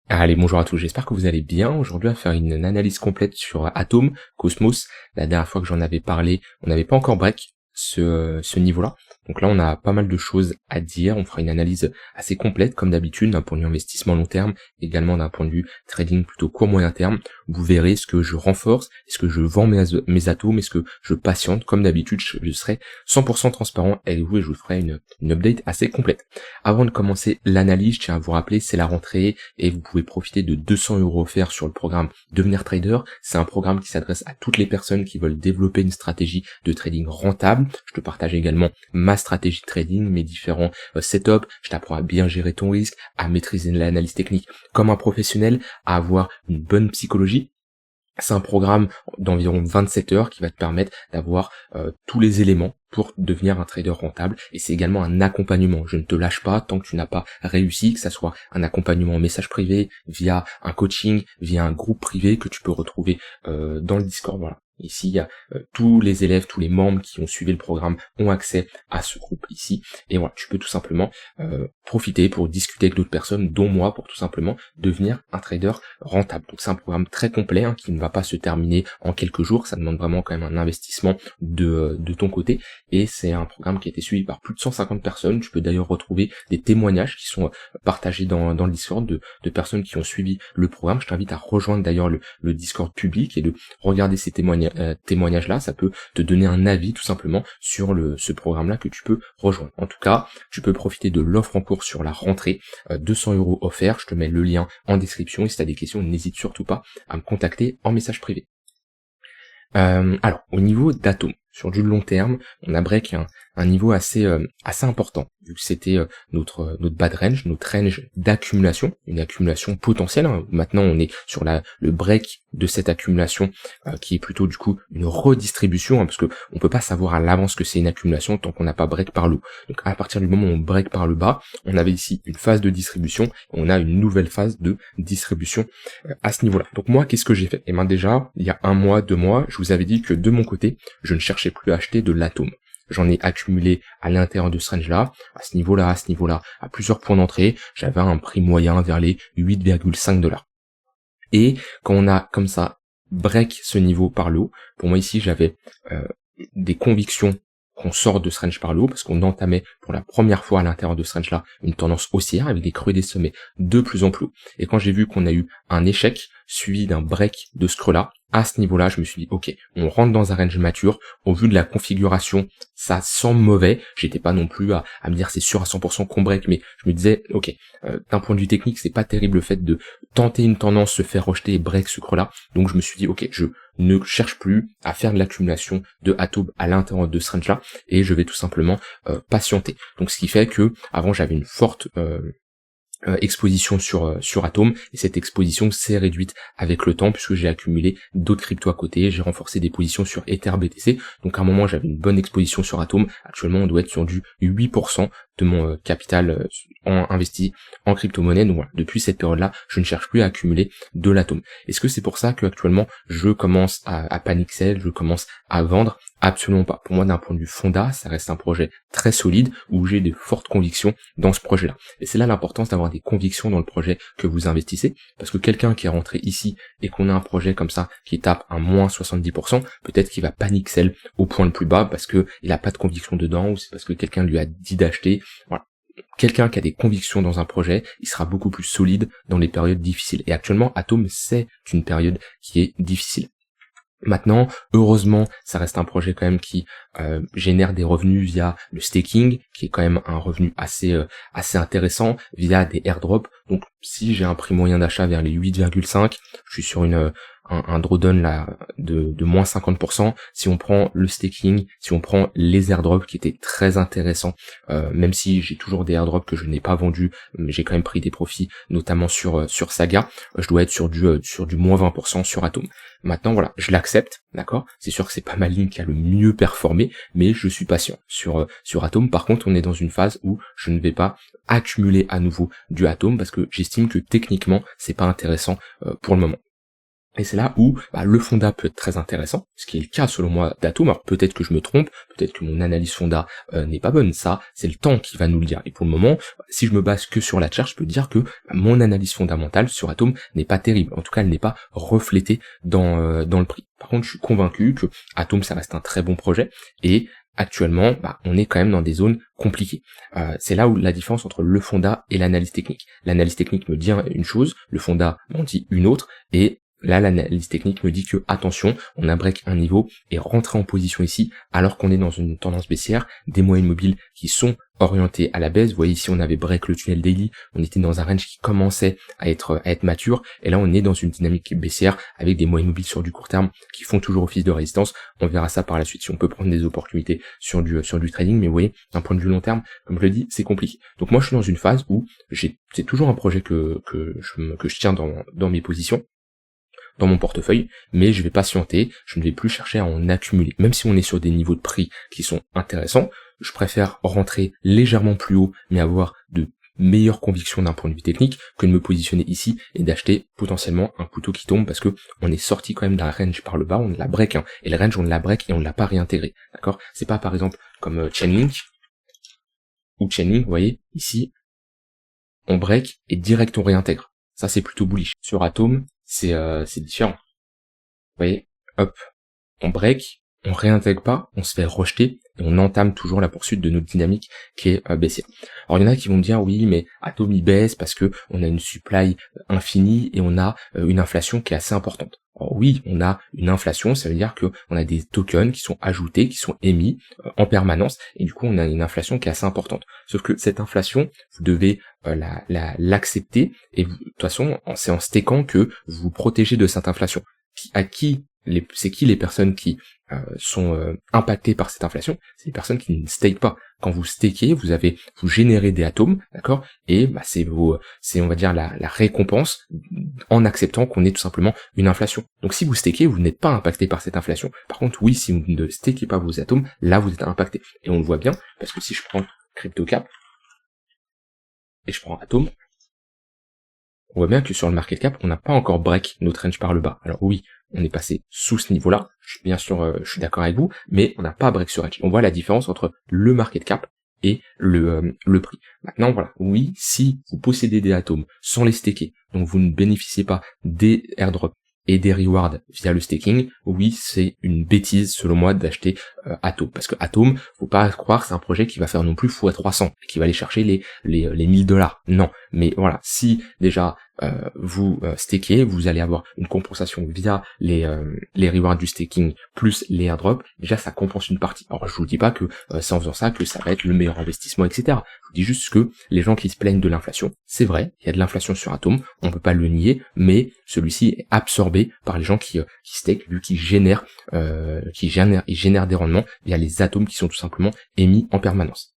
Allez, bonjour à tous, j'espère que vous allez bien. Aujourd'hui, on va faire une analyse complète sur Atom, Cosmos. La dernière fois que j'en avais parlé, on n'avait pas encore break ce niveau-là. Donc là, on a pas mal de choses à dire. On fera une analyse assez complète, comme d'habitude, d'un point de vue investissement long terme, également d'un point de vue trading plutôt court-moyen terme. Vous verrez ce que je renforce, est-ce que je vends mes atomes, est-ce que je patiente. Comme d'habitude, je serai 100% transparent avec vous et je vous ferai une update assez complète. Avant de commencer l'analyse, je tiens à vous rappeler, c'est la rentrée et vous pouvez profiter de 200 € offerts sur le programme Devenir Trader. C'est un programme qui s'adresse à toutes les personnes qui veulent développer une stratégie de trading rentable. Je te partage également ma stratégie de trading, mes différents setups. Je t'apprends à bien gérer ton risque, à maîtriser l'analyse technique comme un professionnel, à avoir une bonne psychologie. C'est un programme d'environ 27 heures qui va te permettre d'avoir tous les éléments pour devenir un trader rentable, et c'est également un accompagnement. Je ne te lâche pas tant que tu n'as pas réussi, que ça soit un accompagnement en message privé, via un coaching, via un groupe privé que tu peux retrouver dans le Discord. Voilà. Ici, il y a tous les élèves, tous les membres qui ont suivi le programme ont accès à ce groupe ici. Et voilà, tu peux tout simplement profiter pour discuter avec d'autres personnes, dont moi, pour tout simplement devenir un trader rentable. Donc c'est un programme très complet qui ne va pas se terminer en quelques jours. Ça demande vraiment quand même un investissement de ton côté. Et c'est un programme qui a été suivi par plus de 150 personnes. Tu peux d'ailleurs retrouver des témoignages qui sont partagés dans le Discord de personnes qui ont suivi le programme. Je t'invite à rejoindre d'ailleurs le Discord public et de regarder ces témoignages là, ça peut te donner un avis tout simplement sur ce programme là que tu peux rejoindre. En tout cas, tu peux profiter de l'offre en cours sur la rentrée, 200 € offerts, je te mets le lien en description et si tu as des questions, n'hésite surtout pas à me contacter en message privé. Alors, au niveau d'Atom, sur du long terme, on a break un niveau assez important, vu que c'était notre bad range, notre range d'accumulation, une accumulation potentielle. Maintenant, on est sur le break de cette accumulation qui est plutôt du coup une redistribution, parce que on peut pas savoir à l'avance que c'est une accumulation tant qu'on n'a pas break par le haut. Donc à partir du moment où on break par le bas, on avait ici une phase de distribution, on a une nouvelle phase de distribution à ce niveau-là. Donc moi, qu'est-ce que j'ai fait? Et bien déjà, il y a 1 mois, 2 mois, je vous avais dit que de mon côté, je ne cherchais plus à acheter de l'atome. J'en ai accumulé à l'intérieur de ce range-là, à ce niveau-là, à plusieurs points d'entrée. J'avais un prix moyen vers les 8,5 $. Et quand on a comme ça break ce niveau par le haut, pour moi ici j'avais des convictions qu'on sort de ce range par le haut, parce qu'on entamait pour la première fois à l'intérieur de ce range-là une tendance haussière avec des creux et des sommets de plus en plus hauts. Et quand j'ai vu qu'on a eu un échec suivi d'un break de ce creux-là, à ce niveau-là, je me suis dit, ok, on rentre dans un range mature, au vu de la configuration, ça semble mauvais, j'étais pas non plus à me dire c'est sûr à 100% qu'on break, mais je me disais, ok, d'un point de vue technique, c'est pas terrible le fait de tenter une tendance, se faire rejeter et break ce creux-là, donc je me suis dit, ok, je ne cherche plus à faire de l'accumulation de Atom à l'intérieur de ce range-là, et je vais tout simplement patienter. Donc ce qui fait que, avant j'avais une forte exposition sur Atom, et cette exposition s'est réduite avec le temps puisque j'ai accumulé d'autres cryptos à côté, j'ai renforcé des positions sur Ether BTC, donc à un moment j'avais une bonne exposition sur Atom. Actuellement on doit être sur du 8% de mon capital investi en crypto-monnaie. Donc voilà, depuis cette période-là, je ne cherche plus à accumuler de l'Atom. Est-ce que c'est pour ça que actuellement je commence à panic sell, je commence à vendre? Absolument pas. Pour moi, d'un point de vue fonda, ça reste un projet très solide où j'ai de fortes convictions dans ce projet-là. Et c'est là l'importance d'avoir des convictions dans le projet que vous investissez, parce que quelqu'un qui est rentré ici et qu'on a un projet comme ça qui tape un moins 70%, peut-être qu'il va panic sell au point le plus bas parce que il a pas de conviction dedans, ou c'est parce que quelqu'un lui a dit d'acheter. Voilà. Quelqu'un qui a des convictions dans un projet, il sera beaucoup plus solide dans les périodes difficiles. Et actuellement, Atom, c'est une période qui est difficile. Maintenant, heureusement, ça reste un projet quand même qui génère des revenus via le staking, qui est quand même un revenu assez intéressant, via des airdrops. Donc si j'ai un prix moyen d'achat vers les 8,5, je suis sur un drawdown là de moins 50%. Si on prend le staking, si on prend les airdrops qui étaient très intéressants, même si j'ai toujours des airdrops que je n'ai pas vendus, mais j'ai quand même pris des profits, notamment sur Saga, je dois être sur du moins 20% sur Atom. Maintenant voilà, je l'accepte, d'accord. C'est sûr que c'est pas ma ligne qui a le mieux performé, mais je suis patient sur Atom. Par contre, on est dans une phase où je ne vais pas accumuler à nouveau du Atom parce que j'estime que techniquement c'est pas intéressant pour le moment. Et c'est là où le fonda peut être très intéressant, ce qui est le cas selon moi d'Atom. Alors peut-être que je me trompe, peut-être que mon analyse fonda n'est pas bonne, ça c'est le temps qui va nous le dire. Et pour le moment, si je me base que sur la charte, je peux dire que mon analyse fondamentale sur Atom n'est pas terrible. En tout cas, elle n'est pas reflétée dans le prix. Par contre, je suis convaincu que Atom ça reste un très bon projet et actuellement, on est quand même dans des zones compliquées. C'est là où la différence entre le fonda et l'analyse technique. L'analyse technique me dit une chose, le fonda m'en dit une autre, et là, l'analyse technique me dit que, attention, on a break un niveau et rentrer en position ici, alors qu'on est dans une tendance baissière, des moyennes mobiles qui sont orientées à la baisse. Vous voyez ici, on avait break le tunnel daily, on était dans un range qui commençait à être mature, et là, on est dans une dynamique baissière avec des moyennes mobiles sur du court terme qui font toujours office de résistance. On verra ça par la suite si on peut prendre des opportunités sur du trading, mais vous voyez, d'un point de vue long terme, comme je le dis, c'est compliqué. Donc moi, je suis dans une phase où c'est toujours un projet que je tiens dans mes positions, dans mon portefeuille, mais je vais patienter, je ne vais plus chercher à en accumuler. Même si on est sur des niveaux de prix qui sont intéressants, je préfère rentrer légèrement plus haut, mais avoir de meilleures convictions d'un point de vue technique, que de me positionner ici et d'acheter potentiellement un couteau qui tombe, parce que on est sorti quand même d'un range par le bas, on l'a break, et le range on l'a break et on ne l'a pas réintégré, d'accord? C'est pas par exemple comme Chainlink, ou Chainlink, vous voyez, ici, on break et direct on réintègre. Ça c'est plutôt bullish. Sur Atom, c'est différent. Vous voyez, hop, on break, on réintègre pas, on se fait rejeter, et on entame toujours la poursuite de notre dynamique qui est baissière. Alors il y en a qui vont me dire oui, mais Atom il baisse parce que on a une supply infinie et on a une inflation qui est assez importante. Alors oui, on a une inflation, ça veut dire que on a des tokens qui sont ajoutés, qui sont émis en permanence, et du coup on a une inflation qui est assez importante. Sauf que cette inflation, vous devez l'accepter, et de toute façon, c'est en stackant que vous vous protégez de cette inflation. C'est qui les personnes qui sont impactées par cette inflation? C'est les personnes qui ne stakent pas. Quand vous stakez, vous générez des atomes, d'accord? Et c'est on va dire la récompense en acceptant qu'on ait tout simplement une inflation. Donc si vous stakez, vous n'êtes pas impacté par cette inflation. Par contre, oui, si vous ne stakez pas vos atomes, là vous êtes impacté. Et on le voit bien, parce que si je prends CryptoCap et je prends Atom, on voit bien que sur le market cap, on n'a pas encore break notre range par le bas. Alors oui, on est passé sous ce niveau-là, bien sûr, je suis d'accord avec vous, mais on n'a pas break ce range. On voit la différence entre le market cap et le prix. Maintenant, voilà, oui, si vous possédez des atomes sans les staker, donc vous ne bénéficiez pas des airdrops et des rewards via le staking, oui, c'est une bêtise selon moi d'acheter Atom, parce que Atom, faut pas croire c'est un projet qui va faire non plus x300, qui va aller chercher les $1000. Non, mais voilà, si déjà vous stakez, vous allez avoir une compensation via les rewards du staking plus les airdrops, déjà ça compense une partie. Alors je vous dis pas que c'est en faisant ça que ça va être le meilleur investissement, etc. Je vous dis juste que les gens qui se plaignent de l'inflation, c'est vrai, il y a de l'inflation sur Atom, on peut pas le nier, mais celui-ci est absorbé par les gens qui stake, vu qu'ils génèrent des rendements via les atomes qui sont tout simplement émis en permanence.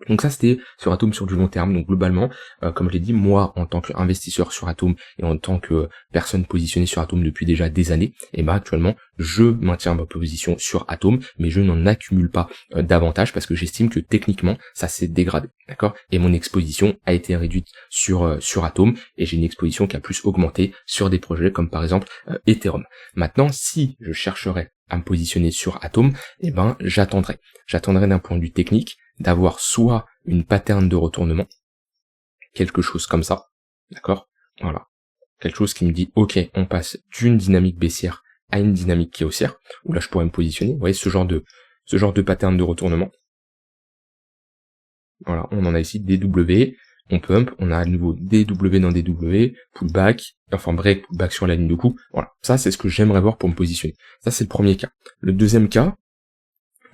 Donc ça c'était sur Atom sur du long terme. Donc globalement, comme je l'ai dit, moi en tant qu'investisseur sur Atom et en tant que personne positionnée sur Atom depuis déjà des années, et actuellement je maintiens ma position sur Atom, mais je n'en accumule pas davantage parce que j'estime que techniquement ça s'est dégradé, d'accord? Et mon exposition a été réduite sur Atom, et j'ai une exposition qui a plus augmenté sur des projets comme par exemple Ethereum. Maintenant, si je chercherais à me positionner sur Atom, j'attendrai d'un point de vue technique d'avoir soit une pattern de retournement, quelque chose comme ça, d'accord? Voilà. Quelque chose qui me dit, ok, on passe d'une dynamique baissière à une dynamique qui est haussière, où là je pourrais me positionner, vous voyez, ce genre de pattern de retournement. Voilà, on en a ici DW, on pump, on a à nouveau DW dans DW, pullback, enfin break, pullback sur la ligne de coup, voilà. Ça c'est ce que j'aimerais voir pour me positionner. Ça c'est le premier cas. Le deuxième cas,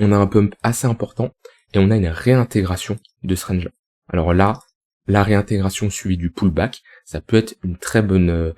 on a un pump assez important, et on a une réintégration de ce range-là. Alors là, la réintégration suivie du pullback, ça peut être une très bonne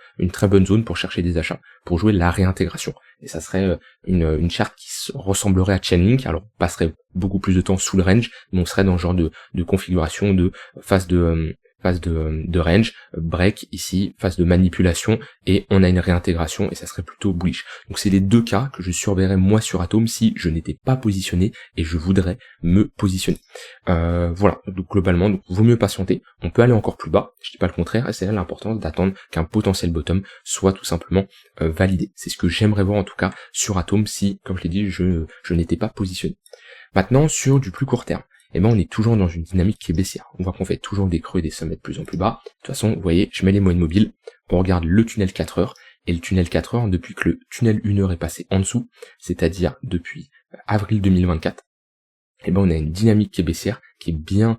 zone pour chercher des achats, pour jouer la réintégration. Et ça serait une charte qui ressemblerait à Chainlink, alors on passerait beaucoup plus de temps sous le range, mais on serait dans ce genre de configuration de phase de phase de range, break ici, phase de manipulation, et on a une réintégration, et ça serait plutôt bullish. Donc c'est les deux cas que je surveillerais moi sur Atom si je n'étais pas positionné et je voudrais me positionner. Voilà, donc globalement, donc vaut mieux patienter, on peut aller encore plus bas, je dis pas le contraire, et c'est là l'importance d'attendre qu'un potentiel bottom soit tout simplement validé. C'est ce que j'aimerais voir en tout cas sur Atom si, comme je l'ai dit, je n'étais pas positionné. Maintenant, sur du plus court terme, eh ben on est toujours dans une dynamique qui est baissière. On voit qu'on fait toujours des creux et des sommets de plus en plus bas. De toute façon, vous voyez, je mets les moyennes mobiles, on regarde le tunnel 4 heures, et le tunnel 4 heures, depuis que le tunnel 1 heure est passé en dessous, c'est-à-dire depuis avril 2024, eh ben on a une dynamique qui est baissière, qui est bien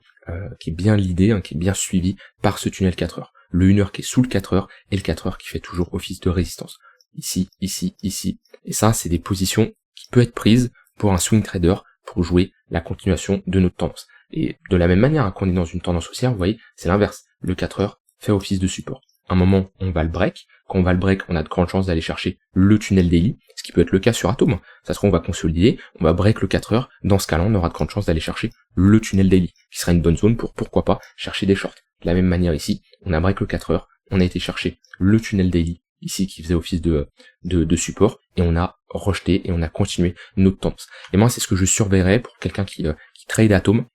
l'idée, qui est bien suivie par ce tunnel 4 heures. Le 1 heure qui est sous le 4 heures, et le 4 heures qui fait toujours office de résistance. Ici, ici, ici. Et ça, c'est des positions qui peuvent être prises pour un swing trader, pour jouer la continuation de notre tendance. Et de la même manière, quand on est dans une tendance haussière, vous voyez, c'est l'inverse. Le 4 heures fait office de support. À un moment, on va le break. Quand on va le break, on a de grandes chances d'aller chercher le tunnel daily, ce qui peut être le cas sur Atom. Ça se trouve, on va consolider, on va break le 4 heures. Dans ce cas-là, on aura de grandes chances d'aller chercher le tunnel daily, qui sera une bonne zone pour, pourquoi pas, chercher des shorts. De la même manière ici, on a break le 4 heures, on a été chercher le tunnel daily, ici qui faisait office de support, et on a rejeté et on a continué notre tendance. Et moi c'est ce que je surveillerais pour quelqu'un qui trade Atom.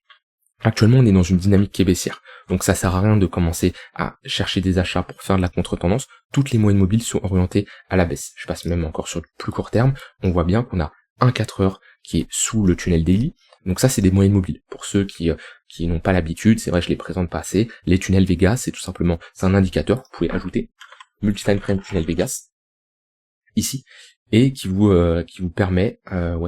Actuellement on est dans une dynamique qui est baissière, donc ça sert à rien de commencer à chercher des achats pour faire de la contre-tendance. Toutes les moyennes mobiles sont orientées à la baisse. Je passe même encore sur du plus court terme, on voit bien qu'on a un 4 heures qui est sous le tunnel daily. Donc ça c'est des moyennes mobiles. Pour ceux qui n'ont pas l'habitude, c'est vrai je les présente pas assez, les tunnels Vegas c'est tout simplement, c'est un indicateur, vous pouvez ajouter multi-time frame tunnel Vegas ici, et qui vous permet,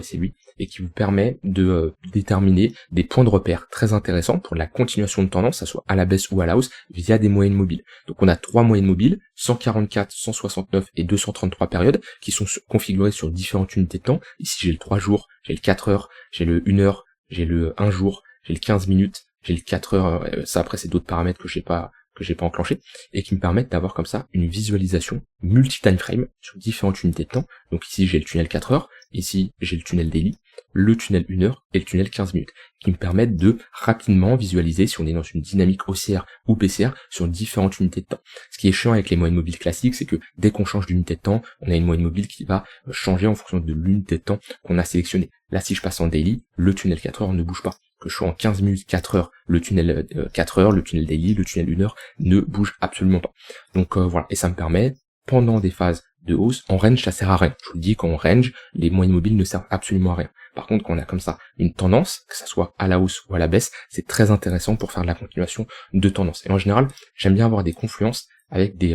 c'est lui, et qui vous permet de déterminer des points de repère très intéressants pour la continuation de tendance, ça soit à la baisse ou à la hausse, via des moyennes mobiles. Donc on a 3 moyennes mobiles, 144, 169 et 233 périodes, qui sont configurées sur différentes unités de temps. Ici j'ai le 3 jours, j'ai le 4 heures, j'ai le 1 heure, j'ai le 1 jour, j'ai le 15 minutes, j'ai le 4 heures, ça après c'est d'autres paramètres que j'ai pas enclenché, et qui me permettent d'avoir comme ça une visualisation multi-time frame sur différentes unités de temps. Donc ici j'ai le tunnel 4 heures, ici j'ai le tunnel daily, le tunnel 1 heure et le tunnel 15 minutes, qui me permettent de rapidement visualiser si on est dans une dynamique haussière ou baissière sur différentes unités de temps. Ce qui est chiant avec les moyennes mobiles classiques, c'est que dès qu'on change d'unité de temps, on a une moyenne mobile qui va changer en fonction de l'unité de temps qu'on a sélectionnée. Là si je passe en daily, le tunnel 4 heures ne bouge pas. Que je sois en 15 minutes, 4 heures, le tunnel 4 heures, le tunnel daily, le tunnel 1 heure ne bouge absolument pas. Donc voilà, et ça me permet, pendant des phases de hausse, en range ça sert à rien. Je vous le dis, qu'en range, les moyennes mobiles ne servent absolument à rien. Par contre, quand on a comme ça une tendance, que ça soit à la hausse ou à la baisse, c'est très intéressant pour faire de la continuation de tendance. Et en général, j'aime bien avoir des confluences avec des...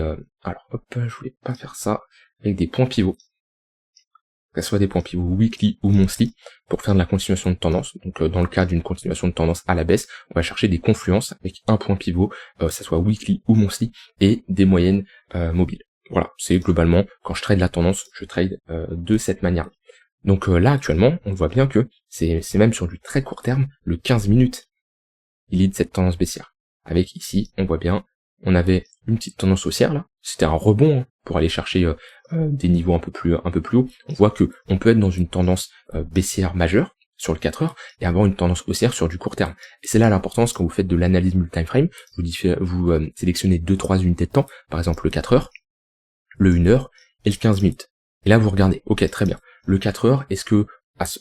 je voulais pas faire ça, avec des points pivots. Que ce soit des points pivots weekly ou monthly, pour faire de la continuation de tendance. Donc dans le cas d'une continuation de tendance à la baisse, on va chercher des confluences avec un point pivot, que ce soit weekly ou monthly, et des moyennes mobiles. Voilà, c'est globalement, quand je trade la tendance, je trade de cette manière. Donc là actuellement, on voit bien que c'est même sur du très court terme, le 15 minutes, il est de cette tendance baissière. Avec ici, on voit bien, on avait une petite tendance haussière là, c'était un rebond pour aller chercher des niveaux un peu plus haut. On voit que on peut être dans une tendance baissière majeure sur le 4 heures et avoir une tendance haussière sur du court terme. Et c'est là l'importance quand vous faites de l'analyse multi-time frame, vous sélectionnez 2-3 unités de temps, par exemple le 4 heures, le 1 heure et le 15 minutes. Et là vous regardez, ok très bien, le 4 heures, est-ce que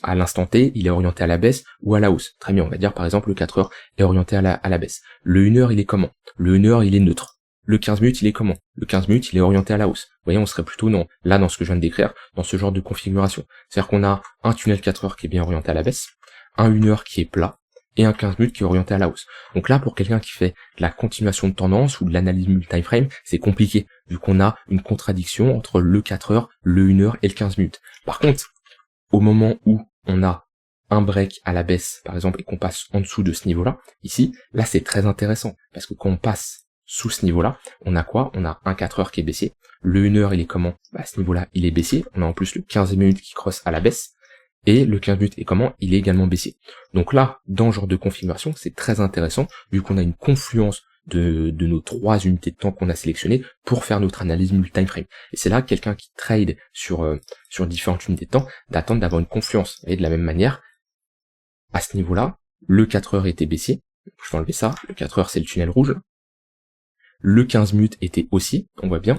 à l'instant T, il est orienté à la baisse ou à la hausse? Très bien, on va dire par exemple le 4 heures est orienté à la baisse. Le 1 heure il est comment? Le 1 heure il est neutre. Le 15 minutes, il est comment? Le 15 minutes, il est orienté à la hausse. Vous voyez, on serait plutôt dans ce que je viens de décrire, dans ce genre de configuration. C'est-à-dire qu'on a un tunnel 4 heures qui est bien orienté à la baisse, un 1 heure qui est plat, et un 15 minutes qui est orienté à la hausse. Donc là, pour quelqu'un qui fait de la continuation de tendance ou de l'analyse multi-time frame, c'est compliqué, vu qu'on a une contradiction entre le 4 heures, le 1 heure et le 15 minutes. Par contre, au moment où on a un break à la baisse, par exemple, et qu'on passe en dessous de ce niveau-là, ici, là c'est très intéressant, parce que quand on passe sous ce niveau-là, on a quoi? On a un 4 heures qui est baissier, le 1 heure il est comment? À ce niveau-là, il est baissier, on a en plus le 15 minutes qui crosse à la baisse, et le 15 minutes est comment? Il est également baissier. Donc là, dans ce genre de configuration, c'est très intéressant, vu qu'on a une confluence de nos 3 unités de temps qu'on a sélectionnées pour faire notre analyse multi-time frame. Et c'est là quelqu'un qui trade sur différentes unités de temps, d'attendre d'avoir une confluence. Et de la même manière, à ce niveau-là, le 4 heures était baissier, je vais enlever ça, le 4 heures c'est le tunnel rouge, Le 15 minutes était aussi, on voit bien,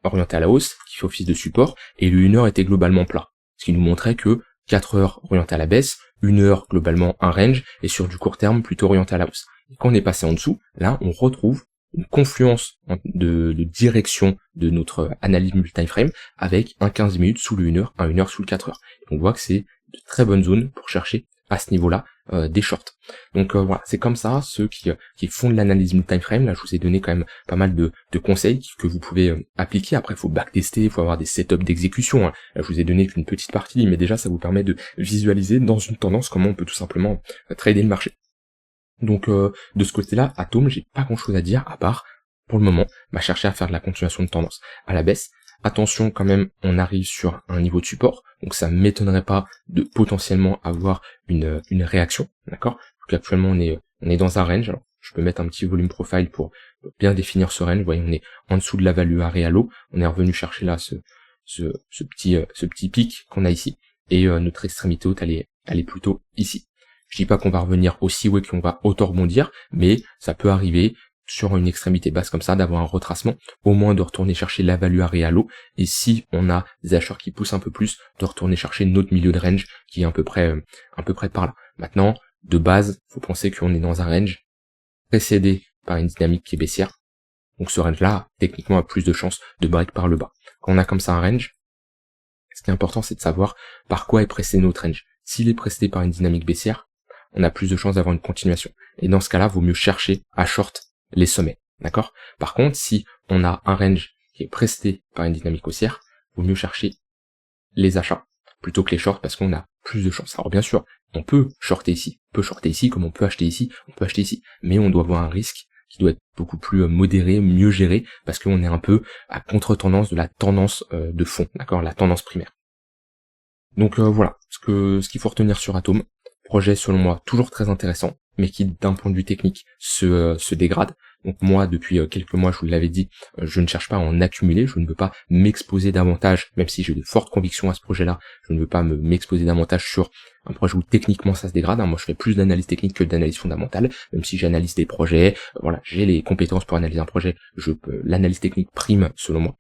orienté à la hausse, qui fait office de support, et le 1 heure était globalement plat. Ce qui nous montrait que 4 heures orienté à la baisse, 1 heure globalement un range, et sur du court terme plutôt orienté à la hausse. Et quand on est passé en dessous, là on retrouve une confluence de direction de notre analyse multi-time frame avec un 15 minutes sous le 1 heure, un 1 heure sous le 4 heures. Et on voit que c'est de très bonnes zones pour chercher à ce niveau-là des shorts. Donc voilà, c'est comme ça, ceux qui font de l'analyse multi-time frame, là je vous ai donné quand même pas mal de conseils que vous pouvez appliquer. Après il faut backtester, il faut avoir des setups d'exécution, hein. Là, je vous ai donné qu'une petite partie, mais déjà ça vous permet de visualiser dans une tendance comment on peut tout simplement trader le marché. Donc de ce côté-là, Atom, j'ai pas grand chose à dire à part, pour le moment, chercher à faire de la continuation de tendance à la baisse. Attention quand même, on arrive sur un niveau de support, donc ça m'étonnerait pas de potentiellement avoir une réaction, d'accord? Donc actuellement on est dans un range, alors je peux mettre un petit volume profile pour bien définir ce range. Vous voyez, on est en dessous de la value area low, on est revenu chercher là ce petit pic qu'on a ici, et notre extrémité haute elle est plutôt ici. Je dis pas qu'on va revenir aussi haut et qu'on va auto rebondir, mais ça peut arriver sur une extrémité basse comme ça, d'avoir un retracement, au moins de retourner chercher la value area low, et si on a des acheteurs qui poussent un peu plus, de retourner chercher notre milieu de range qui est à peu près par là. Maintenant, de base, faut penser qu'on est dans un range précédé par une dynamique qui est baissière, donc ce range-là, techniquement, a plus de chances de break par le bas. Quand on a comme ça un range, ce qui est important, c'est de savoir par quoi est précédé notre range. S'il est précédé par une dynamique baissière, on a plus de chances d'avoir une continuation. Et dans ce cas-là, vaut mieux chercher à short les sommets, d'accord? Par contre, si on a un range qui est précédé par une dynamique haussière, vaut mieux chercher les achats plutôt que les shorts parce qu'on a plus de chances. Alors bien sûr, on peut shorter ici, comme on peut acheter ici, mais on doit avoir un risque qui doit être beaucoup plus modéré, mieux géré, parce qu'on est un peu à contre-tendance de la tendance de fond, d'accord, la tendance primaire. Donc voilà, ce qu'il faut retenir sur Atom, projet selon moi toujours très intéressant, mais qui d'un point de vue technique se dégrade. Donc moi, depuis quelques mois, je vous l'avais dit, je ne cherche pas à en accumuler, je ne veux pas m'exposer davantage, même si j'ai de fortes convictions à ce projet-là, je ne veux pas m'exposer davantage sur un projet où techniquement ça se dégrade, hein. Moi je fais plus d'analyse technique que d'analyse fondamentale, même si j'analyse des projets, voilà, j'ai les compétences pour analyser un projet, l'analyse technique prime selon moi.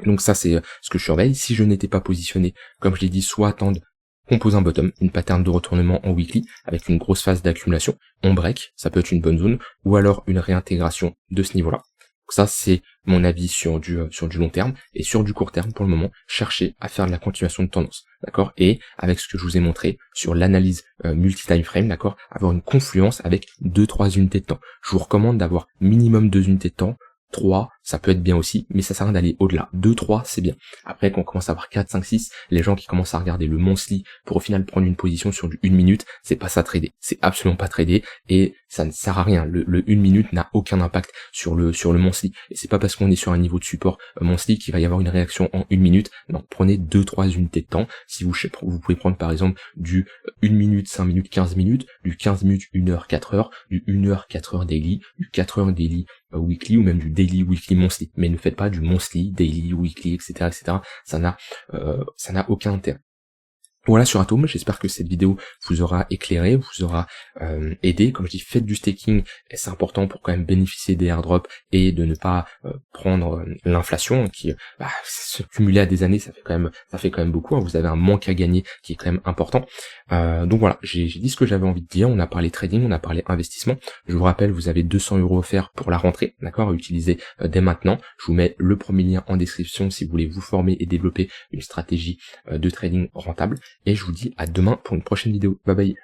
Donc ça c'est ce que je surveille. Si je n'étais pas positionné, comme je l'ai dit, soit attendre qu'on pose un bottom, une pattern de retournement en weekly, avec une grosse phase d'accumulation, on break, ça peut être une bonne zone, ou alors une réintégration de ce niveau-là. Donc ça c'est mon avis sur du long terme, et sur du court terme pour le moment, chercher à faire de la continuation de tendance, d'accord? Et avec ce que je vous ai montré sur l'analyse multi-time frame, d'accord, avoir une confluence avec 2-3 unités de temps. Je vous recommande d'avoir minimum 2 unités de temps, 3, ça peut être bien aussi, mais ça sert à rien d'aller au-delà. 2, 3, c'est bien. Après, quand on commence à avoir 4, 5, 6, les gens qui commencent à regarder le monthly pour au final prendre une position sur du 1 minute, c'est pas ça trader. C'est absolument pas trader, et ça ne sert à rien. Le 1 minute n'a aucun impact sur le monthly. Et c'est pas parce qu'on est sur un niveau de support monthly qu'il va y avoir une réaction en 1 minute. Non, prenez 2, 3 unités de temps. Si vous pouvez prendre par exemple du 1 minute, 5 minutes, 15 minutes, du 15 minutes, 1 heure, 4 heures, du 1 heure, 4 heures daily, du 4 heures daily weekly, ou même du daily, weekly, monthly. Mais ne faites pas du monthly, daily, weekly, etc., etc. Ça n'a aucun intérêt. Voilà sur Atom, j'espère que cette vidéo vous aura éclairé, vous aura aidé. Comme je dis, faites du staking, et c'est important pour quand même bénéficier des airdrops et de ne pas prendre l'inflation qui se cumuler à des années, ça fait quand même beaucoup, hein. Vous avez un manque à gagner qui est quand même important. Donc voilà, j'ai dit ce que j'avais envie de dire. On a parlé trading, on a parlé investissement. Je vous rappelle, vous avez 200 € offerts pour la rentrée, d'accord, à utiliser dès maintenant. Je vous mets le premier lien en description si vous voulez vous former et développer une stratégie de trading rentable. Et je vous dis à demain pour une prochaine vidéo. Bye bye.